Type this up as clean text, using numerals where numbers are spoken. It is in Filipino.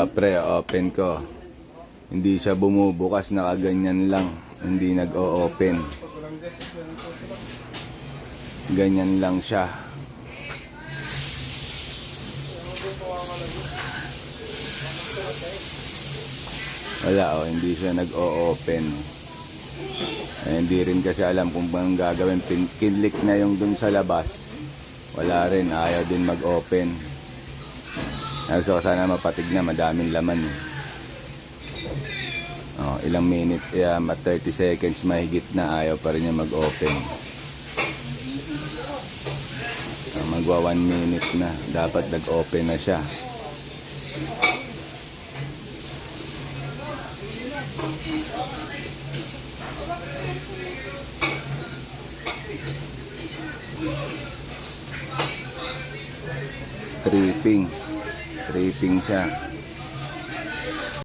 Pre, open ko. Hindi siya bumubukas, nakaganyan lang. Hindi nag-o-open. Ganyan lang siya. Wala, hindi siya nag-o-open. Hindi rin kasi alam kung bang gagawin. Kinlik na yung dun sa labas. Wala rin, ayaw din mag-open. So sana mapatig na, madaming laman. Ilang minute, 30 seconds mahigit na, ayaw pa rin niya mag-open. Magwa 1 minute na, dapat nag-open na siya. Tripping siya.